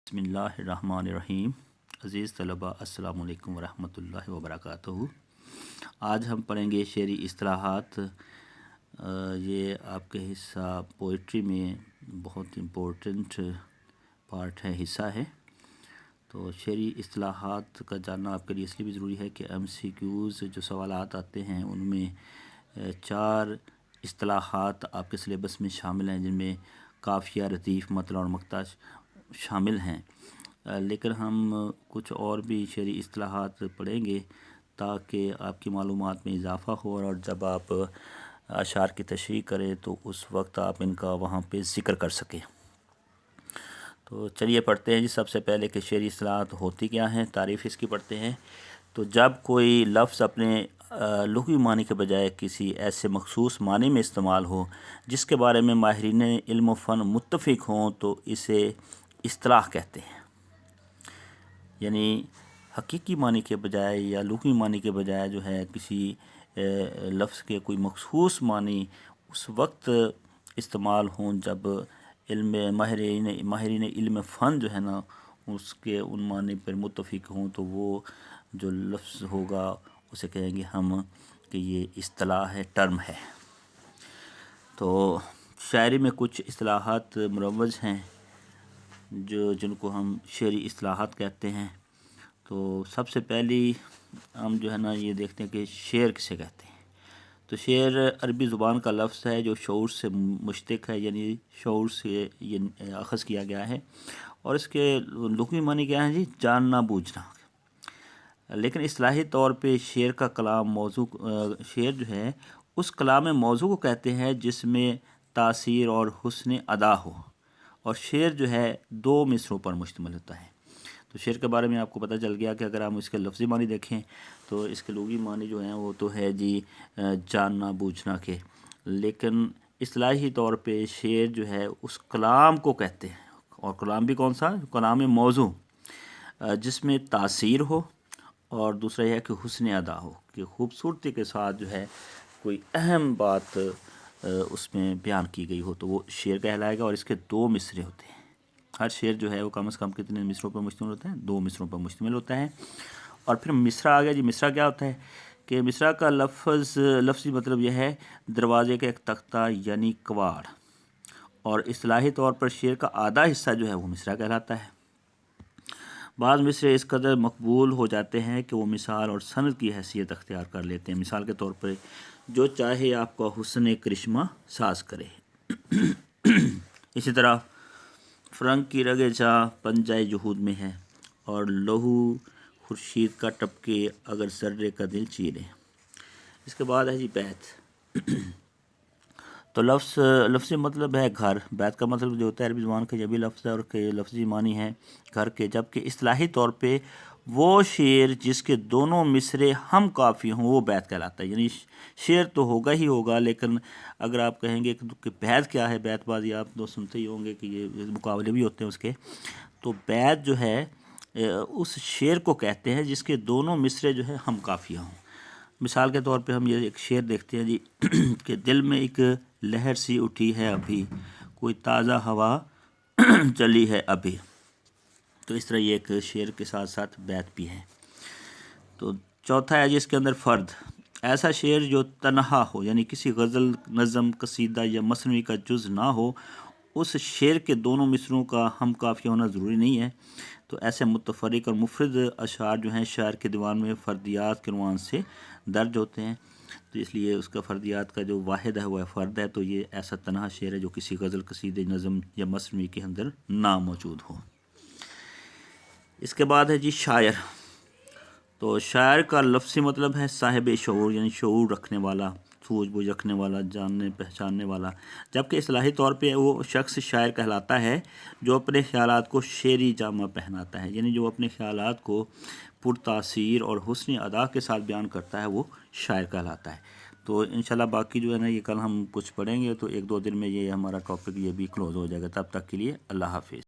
बिस्मिल्लाहिर्रहमानिर्रहीम। अज़ीज़ तलबा अस्सलामु अलैकुम वरहमतुल्लाहि वबरकातुहू। आज हम पढ़ेंगे शेरी इस्तिलाहात। ये आपके हिस्सा पोइट्री में बहुत इम्पोर्टेंट पार्ट है, हिस्सा है। तो शेरी इस्तिलाहात का जानना आपके लिए इसलिए भी ज़रूरी है कि MCQs जो सवालात आते हैं उनमें 4 इस्तिलाहात आपके सिलेबस में शामिल हैं, जिनमें काफ़िया, रतीफ़, मतला और मक्ता शामिल हैं। लेकिन हम कुछ और भी शेरी इस्तिलाहात पढ़ेंगे ताकि आपकी मालूमात में इजाफ़ा हो और जब आप अशार की तशरीह करें तो उस वक्त आप इनका वहाँ पे ज़िक्र कर सकें। तो चलिए पढ़ते हैं जी। सबसे पहले कि शेरी इस्तिलाहात होती क्या हैं, तारीफ़ इसकी पढ़ते हैं। तो जब कोई लफ्ज़ अपने लुग़वी मानी के बजाय किसी ऐसे मखसूस मानी में इस्तेमाल हो जिसके बारे में माहिरीन इल्म व फ़न मुत्तफ़िक़ हों तो इसे इस्तिलाह कहते हैं। यानी हकीकी मानी के बजाय या लुग़वी मानी के बजाय जो है किसी लफ्ज़ के कोई मखसूस मानी उस वक्त इस्तेमाल हों जब माहिरीन इल्म फ़न जो है ना उसके उन मानी पर मुत्तफ़िक़ हों, तो वो जो लफ्ज़ होगा उसे कहेंगे हम कि ये इस्तिलाह है, टर्म है। तो शायरी में कुछ इस्तिलाहात मुरव्वज हैं जिनको हम शेरी इस्तिलाहात कहते हैं। तो सबसे पहली हम जो है ना ये देखते हैं कि शेर किसे कहते हैं। तो शेर अरबी ज़ुबान का लफ्ज़ है जो शऊर से मुश्तक़ है, यानी शऊर से ये अख़ज़ किया गया है। और इसके लुग़वी मानी क्या है जी, जानना बूझना। लेकिन इस्तिलाही तौर पे शेर का कलाम मौजू शेर जो है उस कलाम मौजू को कहते हैं जिसमें तासीर और हुस्न अदा हो, और शेर जो है 2 मिसरों पर मुश्तमिल होता है। तो शेर के बारे में आपको पता चल गया कि अगर हम इसके लफ्ज़ी मानी देखें तो इसके लुग़वी मानी जो हैं वो तो है जी जानना बूझना के। लेकिन इस्तिलाही तौर पे शेर जो है उस कलाम को कहते हैं, और कलाम भी कौन सा, कलाम मौजू जिसमें तासीर हो, और दूसरा यह है कि हुस्न अदा हो, कि खूबसूरती के साथ जो है कोई अहम बात उसमें बयान की गई हो, तो वो शेर कहलाएगा। और इसके 2 मिसरे होते हैं। हर शेर जो है वो कम से कम कितने मिसरों पर मुश्तमिल होता है, 2 मिसरों पर मुश्तमिल होता है। और फिर मिसरा आ गया जी। मिसरा क्या होता है कि मिसरा का लफ्ज़ी मतलब यह है दरवाज़े का एक तख्ता यानी कवाड़, और इस्तिलाही तौर पर शेर का आधा हिस्सा जो है वो मिसरा कहलाता है। बाद मिसरे इस कदर मकबूल हो जाते हैं कि वो मिसाल और सनद की हैसियत अख्तियार कर लेते हैं। मिसाल के तौर पर जो चाहे आपका हुस्न करिश्मा साज करे। इसी तरह फ़रंग की रगे चाह पंजाए जुहूद में है, और लहू खुर्शीद का टपके अगर ज़र्रे का दिल चीरे। इसके बाद है जी बैत। तो लफ्ज़ी मतलब है घर। बैत का मतलब जो होता है अरबी ज़ुबान का ये भी लफ्ज़ है, और के लफ्ज़ी मानी है घर के। जबकि इस्तिलाही तौर पे वो शेर जिसके दोनों मिसरे हम काफ़ी हों वो बैत कहलाता है। यानी शेर तो होगा ही होगा, लेकिन अगर आप कहेंगे कि बैत क्या है, बैतबाजी आप तो सुनते ही होंगे कि ये मुकाबले भी होते हैं उसके। तो बैत जो है उस शेर को कहते हैं जिसके दोनों मिसरे जो है हम काफ़िया हों। मिसाल के तौर पे हम ये एक शेर देखते हैं जी कि दिल में एक लहर सी उठी है अभी, कोई ताज़ा हवा चली है अभी। तो इस तरह ये एक शेर के साथ साथ बैत भी है। तो चौथा है जी इसके अंदर फ़र्द। ऐसा शेर जो तन्हा हो, यानी किसी गज़ल, नज़म, कसीदा या मसनवी का जुज़ ना हो, उस शेर के दोनों मिसरों का हम काफ़िया होना ज़रूरी नहीं है। तो ऐसे मुतफ़र्रिक़ और मुफ़रद अशार जो हैं शायर के दीवान में फ़र्दियात के उन्वान से दर्ज होते हैं। तो इसलिए उसका फ़र्दियात का जो वाहिद है वह फ़र्द है। तो ये ऐसा तन्हा शेर है जो किसी गज़ल, कसीदे, नज़म या मसनवी के अंदर ना मौजूद हो। इसके बाद है जी शायर। तो शायर का लफ्ज़ी मतलब है साहिब शऊर, यानी शऊर रखने वाला, सूझबूझ रखने वाला, जानने पहचानने वाला। जबकि इस्तिलाही तौर पे वो शख्स शायर कहलाता है जो अपने ख़यालात को शेरी जामा पहनाता है, यानी जो अपने ख़यालात को पुरतासीर और हुस्न अदा के साथ बयान करता है वो शायर कहलाता है। तो इंशाल्लाह बाकी जो है ना ये कल हम कुछ पढ़ेंगे, तो 1-2 दिन में ये हमारा टॉपिक ये भी क्लोज़ हो जाएगा। तब तक के लिए अल्लाह हाफ़िज़।